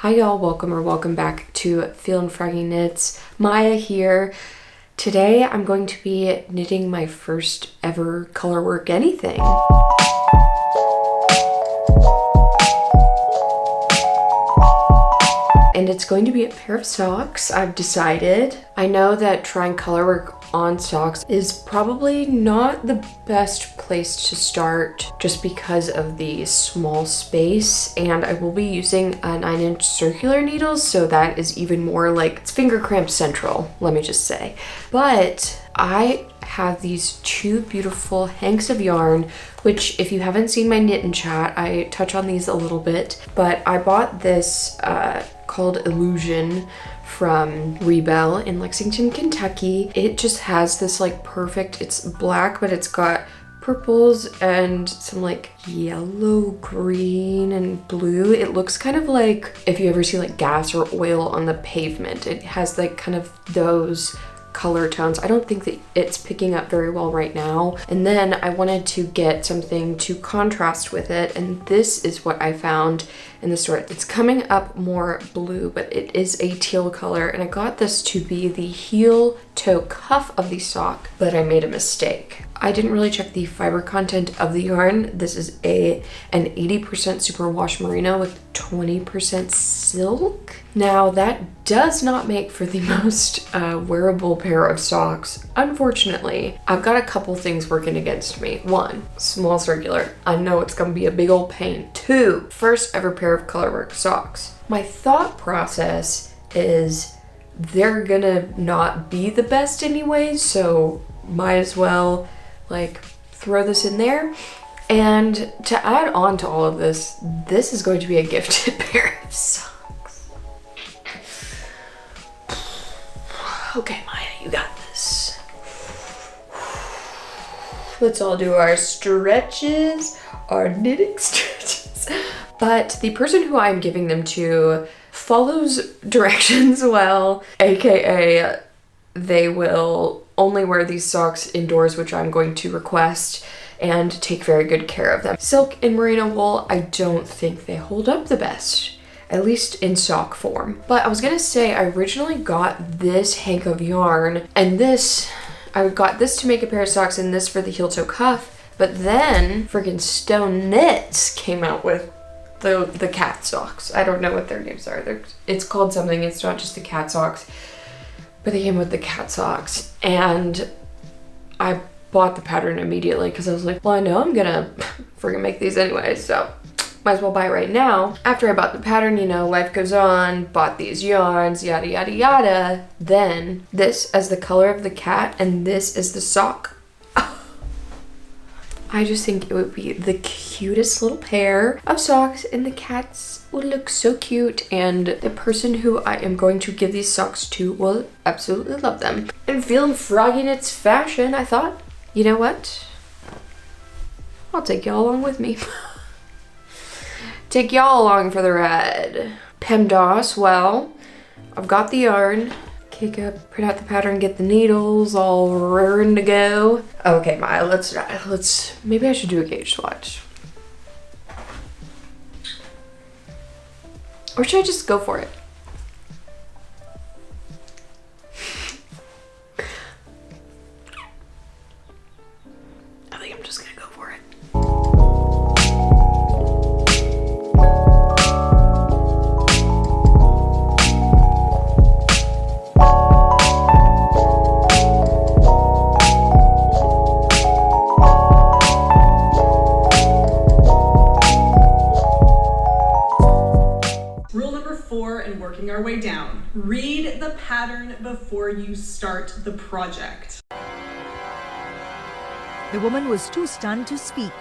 Hi y'all, welcome back to Feelin' Froggy Knits. Maya here. Today I'm going to be knitting my first ever colorwork anything. And it's going to be a pair of socks, I've decided. I know that trying colorwork on socks is probably not the best place to start just because of the small space, and I will be using a 9-inch circular needle, so that is even more like it's finger cramp central, let me just say. But I have these two beautiful hanks of yarn, which if you haven't seen my knit and chat, I touch on these a little bit, but I bought this called Illusion from Rebel in Lexington, Kentucky. It just has this like perfect, it's black, but it's got purples and some like yellow, green, and blue. It looks kind of like if you ever see like gas or oil on the pavement. It has like kind of those color tones. I don't think that it's picking up very well right now. And then I wanted to get something to contrast with it, and this is what I found in the store. It's coming up more blue, but it is a teal color, and I got this to be the heel toe cuff of the sock, but I made a mistake. I didn't really check the fiber content of the yarn. This is an 80% superwash merino with 20% silk. Now that does not make for the most wearable pair of socks, unfortunately. I've got a couple things working against me. One, small circular. I know it's gonna be a big old pain. Two, first ever pair of colorwork socks. My thought process is they're gonna not be the best anyway, so might as well like throw this in there. And to add on to all of this, this is going to be a gifted pair of socks. Okay, Maya, you got this. Let's all do our stretches, our knitting stretches. But the person who I'm giving them to follows directions well, aka they will only wear these socks indoors, which I'm going to request, and take very good care of them. Silk and merino wool, I don't think they hold up the best, at least in sock form. But I was gonna say, I originally got this hank of yarn, and I got this to make a pair of socks and this for the heel toe cuff, but then friggin' Stone Knits came out with the cat socks. I don't know what their names are. It's called something, it's not just the cat socks. But they came with the cat socks, and I bought the pattern immediately because I was like, well, I know I'm gonna friggin' make these anyway, so might as well buy it right now. After I bought the pattern, you know, life goes on, bought these yarns, yada, yada, yada. Then this as the color of the cat, and this is the sock. I just think it would be the cutest little pair of socks, and the cats would look so cute, and the person who I am going to give these socks to will absolutely love them. And Feelin' Froggy Knits fashion, I thought, you know what? I'll take y'all along with me. Take y'all along for the ride. PEMDAS, well, I've got the yarn. Kick up, print out the pattern, get the needles all raring to go. Okay, Maya, maybe I should do a gauge swatch. Or should I just go for it? I think I'm just gonna go for it. Our way down. Read the pattern before you start the project. The woman was too stunned to speak.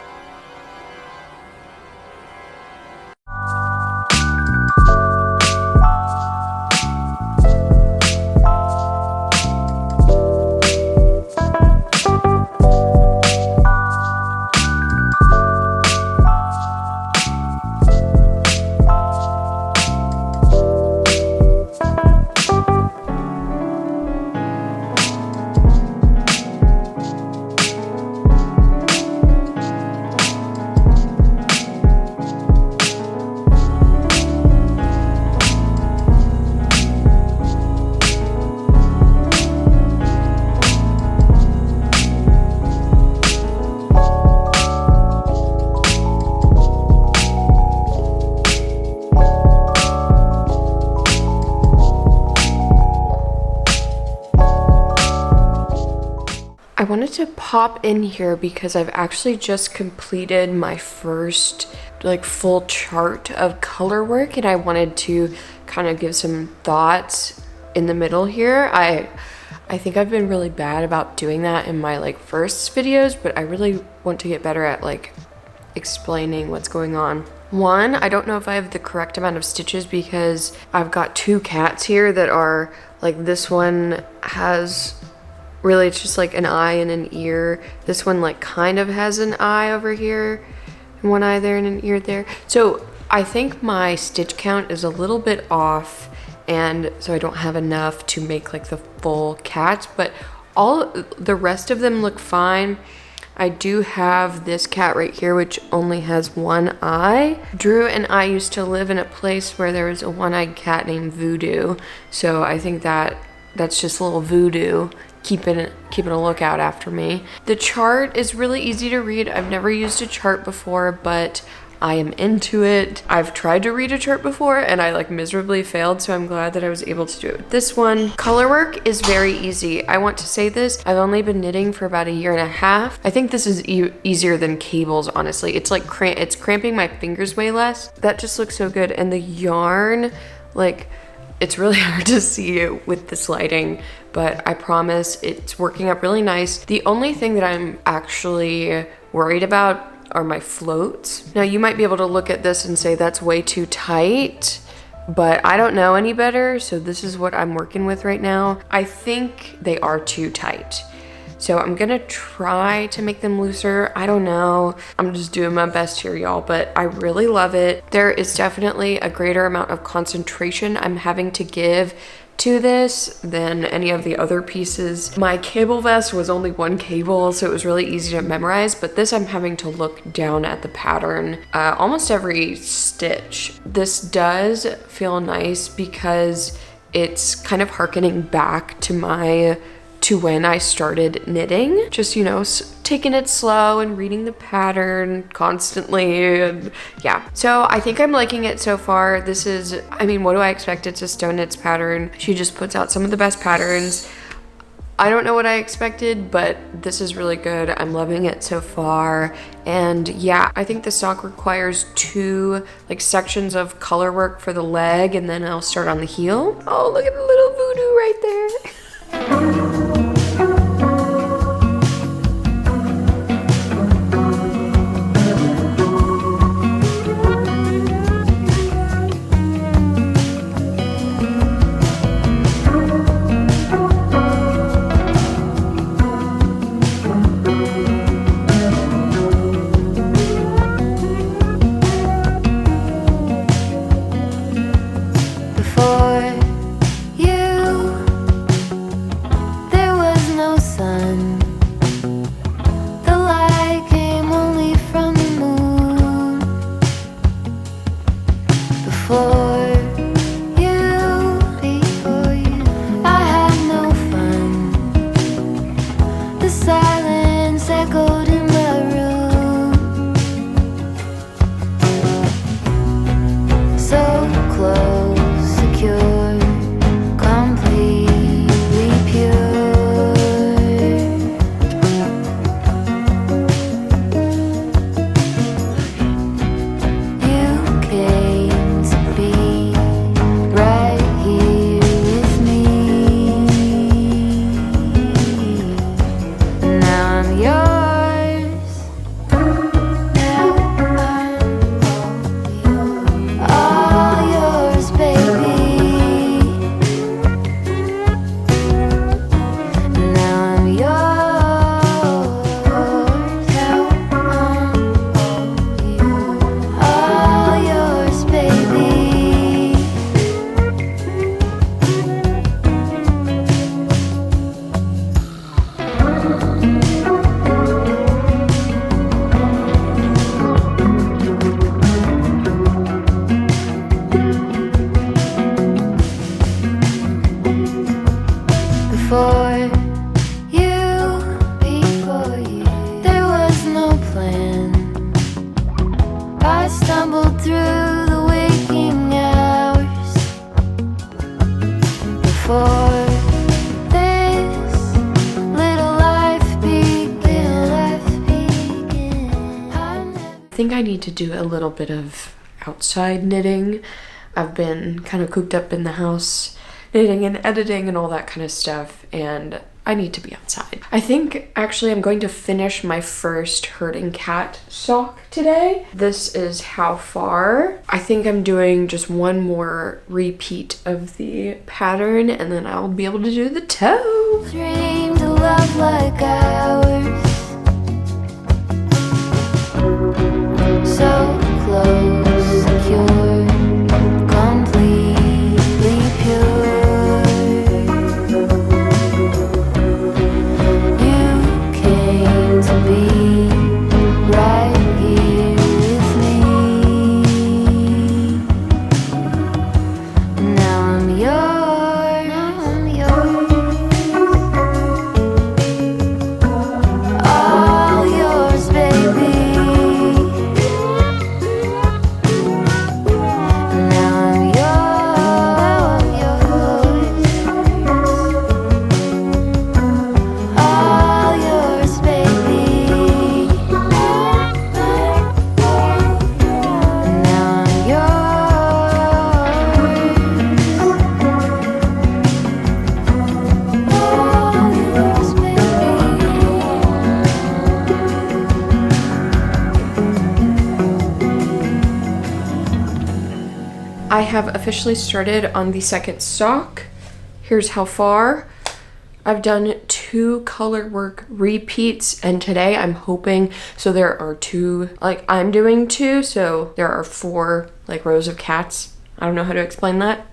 wanted to pop in here because I've actually just completed my first like full chart of color work, and I wanted to kind of give some thoughts in the middle here. I think I've been really bad about doing that in my like first videos, but I really want to get better at like explaining what's going on. One, I don't know if I have the correct amount of stitches because I've got two cats here that are like, this one has really, it's just like an eye and an ear. This one like kind of has an eye over here, and one eye there and an ear there. So I think my stitch count is a little bit off, and so I don't have enough to make like the full cat, but all the rest of them look fine. I do have this cat right here, which only has one eye. Drew and I used to live in a place where there was a one-eyed cat named Voodoo. So I think that's just a little Voodoo keeping a lookout after me. The chart is really easy to read. I've never used a chart before, but I am into it. I've tried to read a chart before and I like miserably failed, so I'm glad that I was able to do it with this one. Color work is very easy. I want to say this, I've only been knitting for about a year and a half. I think this is easier than cables, honestly. It's like it's cramping my fingers way less. That just looks so good, and the yarn, like, it's really hard to see it with this lighting, but I promise it's working out really nice. The only thing that I'm actually worried about are my floats. Now you might be able to look at this and say that's way too tight, but I don't know any better, so this is what I'm working with right now. I think they are too tight, so I'm gonna try to make them looser. I don't know, I'm just doing my best here, y'all, but I really love it. There is definitely a greater amount of concentration I'm having to give to this than any of the other pieces. My cable vest was only one cable, so it was really easy to memorize, but this I'm having to look down at the pattern almost every stitch. This does feel nice because it's kind of harkening back to when I started knitting. Just, you know, taking it slow and reading the pattern constantly, and yeah. So I think I'm liking it so far. This is, I mean, what do I expect? It's a Stone Knits pattern. She just puts out some of the best patterns. I don't know what I expected, but this is really good. I'm loving it so far. And yeah, I think the sock requires 2 like sections of color work for the leg, and then I'll start on the heel. Oh, look at the little Voodoo right there. Before you, there think I need to do a little bit of outside knitting. I've been kind of cooped up in the house knitting and editing and all that kind of stuff, and I need to be outside. I think actually I'm going to finish my first herding cat sock today. This is how far. I think I'm doing just one more repeat of the pattern and then I'll be able to do the toe. Dreamed a love like ours, so close, secure, completely pure. You came to be right here with me. Now I'm yours, now I'm yours. All yours, baby. Now I'm yours. All yours, baby. Now I'm yours. All yours, I have officially started on the second sock. Here's how far. I've done 2 color work repeats, and today I'm hoping, so there are 2, like I'm doing 2, so there are 4 like rows of cats. I don't know how to explain that.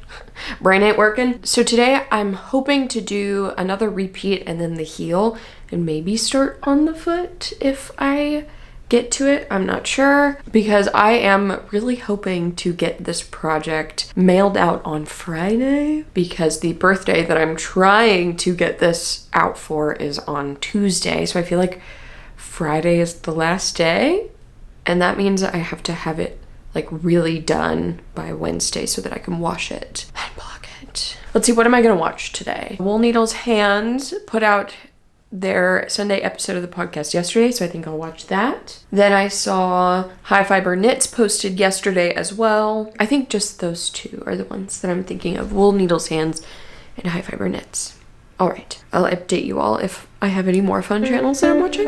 Brain ain't working. So today I'm hoping to do another repeat and then the heel and maybe start on the foot if I get to it. I'm not sure, because I am really hoping to get this project mailed out on Friday, because the birthday that I'm trying to get this out for is on Tuesday. So I feel like Friday is the last day, and that means I have to have it like really done by Wednesday so that I can wash it and block it. Let's see, what am I gonna watch today? Wool Needle's Hands put out their Sunday episode of the podcast yesterday, so I think I'll watch that. Then I saw High Fiber Knits posted yesterday as well. I think just those 2 are the ones that I'm thinking of: Wool Needle's Hands and High Fiber Knits. All right, I'll update you all if I have any more fun channels that I'm watching.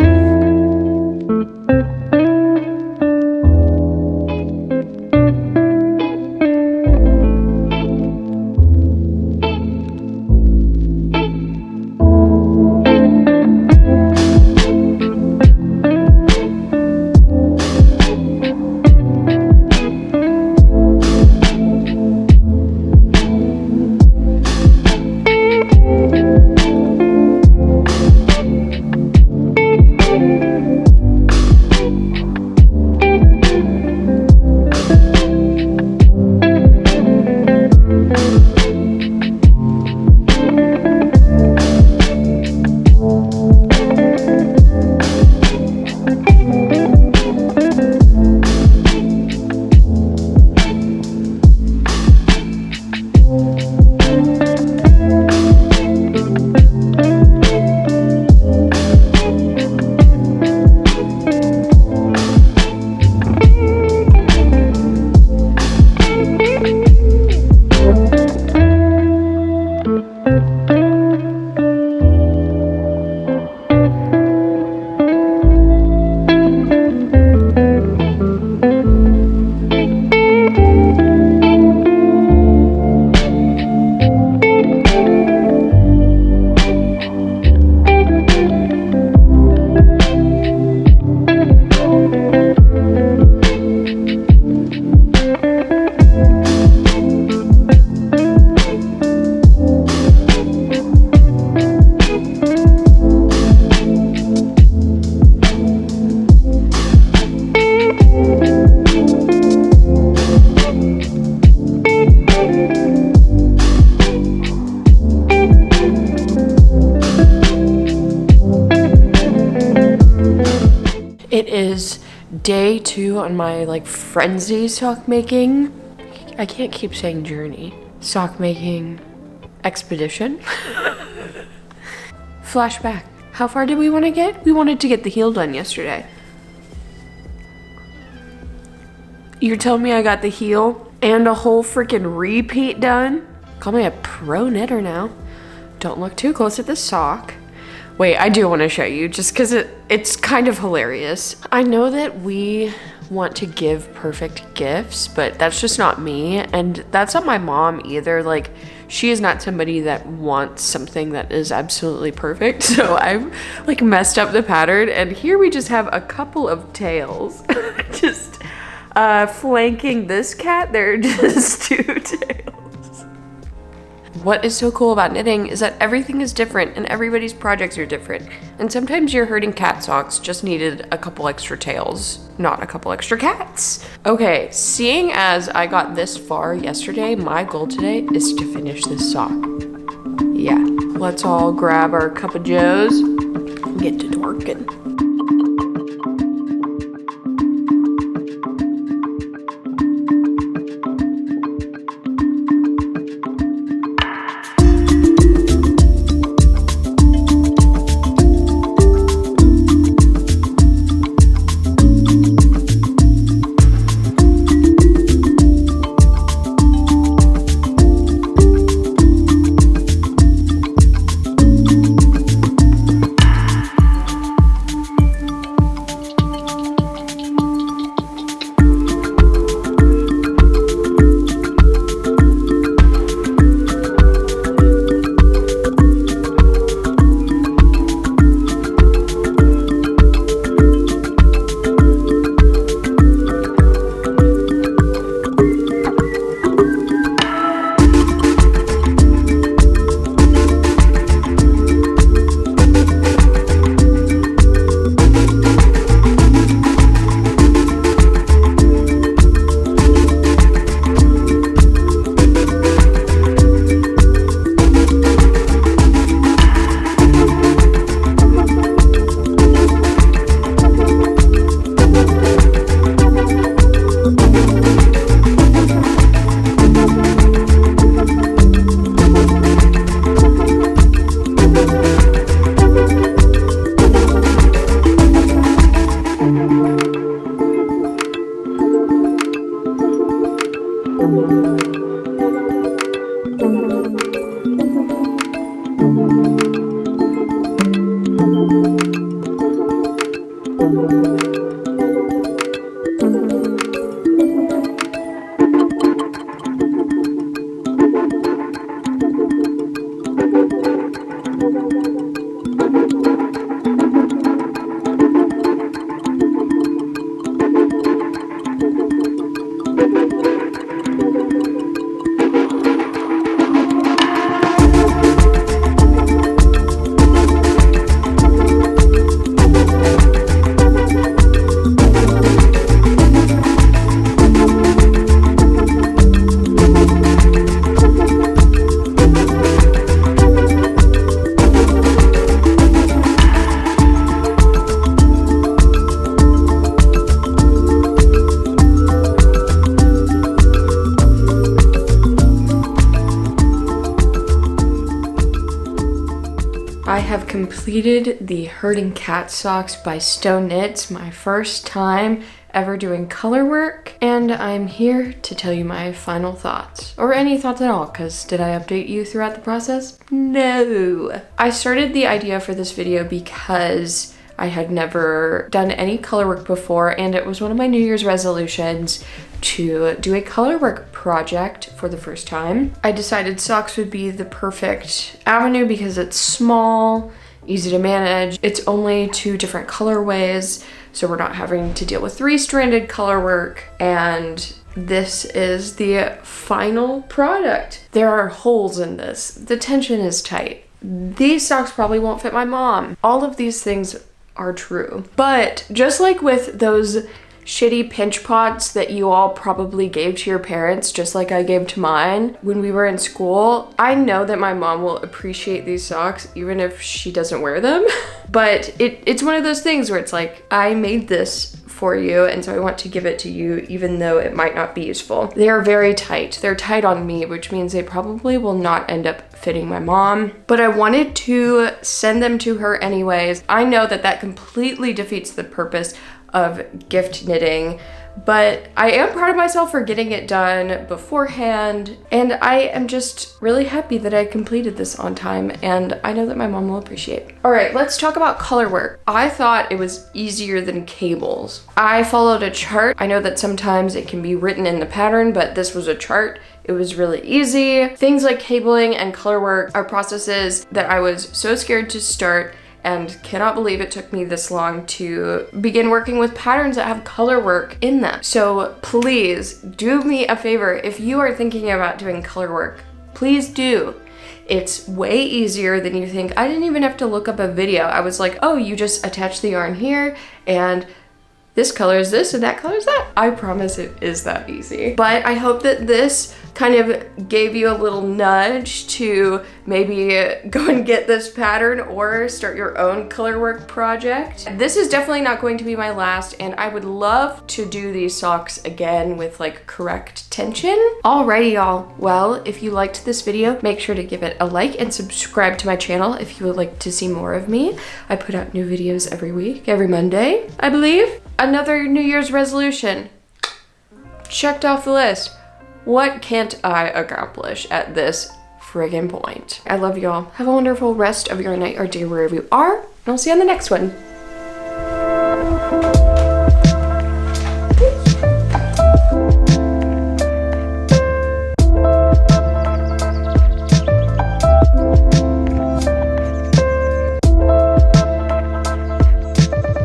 It is day 2 on my like frenzy sock making. I can't keep saying journey. Sock making expedition. Flashback. How far did we want to get? We wanted to get the heel done yesterday. You're telling me I got the heel and a whole freaking repeat done? Call me a pro knitter now. Don't look too close at the sock. Wait, I do want to show you just because it's kind of hilarious. I know that we want to give perfect gifts, but that's just not me, and that's not my mom either. Like, she is not somebody that wants something that is absolutely perfect. So I've like messed up the pattern, and here we just have a couple of tails just flanking this cat. There are just two tails. What is so cool about knitting is that everything is different and everybody's projects are different. And sometimes your herding cat socks just needed a couple extra tails, not a couple extra cats. Okay, seeing as I got this far yesterday, my goal today is to finish this sock. Yeah, let's all grab our cup of joes and get to working. I have completed the Herding Cat Socks by Stone Knits, my first time ever doing color work, and I'm here to tell you my final thoughts, or any thoughts at all, because did I update you throughout the process? No. I started the idea for this video because I had never done any color work before, and it was one of my New Year's resolutions to do a color work project for the first time. I decided socks would be the perfect avenue because it's small, easy to manage. It's only 2 different colorways, so we're not having to deal with 3-stranded color work, and this is the final product. There are holes in this. The tension is tight. These socks probably won't fit my mom. All of these things are true. But just like with those shitty pinch pots that you all probably gave to your parents, just like I gave to mine when we were in school, I know that my mom will appreciate these socks even if she doesn't wear them. But it's one of those things where it's like, I made this for you, and so I want to give it to you even though it might not be useful. They are very tight. They're tight on me, which means they probably will not end up fitting my mom, but I wanted to send them to her anyways. I know that that completely defeats the purpose of gift knitting, but I am proud of myself for getting it done beforehand, and I am just really happy that I completed this on time, and I know that my mom will appreciate. All right, let's talk about color work. I thought it was easier than cables. I followed a chart. I know that sometimes it can be written in the pattern, but this was a chart. It was really easy. Things like cabling and color work are processes that I was so scared to start, and cannot believe it took me this long to begin working with patterns that have color work in them. So please do me a favor. If you are thinking about doing color work, please do. It's way easier than you think. I didn't even have to look up a video. I was like, oh, you just attach the yarn here and this color is this and that color is that. I promise it is that easy. But I hope that this kind of gave you a little nudge to maybe go and get this pattern or start your own color work project. This is definitely not going to be my last, and I would love to do these socks again with like correct tension. Alrighty y'all, well, if you liked this video, make sure to give it a like and subscribe to my channel if you would like to see more of me. I put out new videos every week, every Monday, I believe. Another New Year's resolution. Checked off the list. What can't I accomplish at this friggin' point? I love y'all. Have a wonderful rest of your night or day wherever you are, and I'll see you on the next one.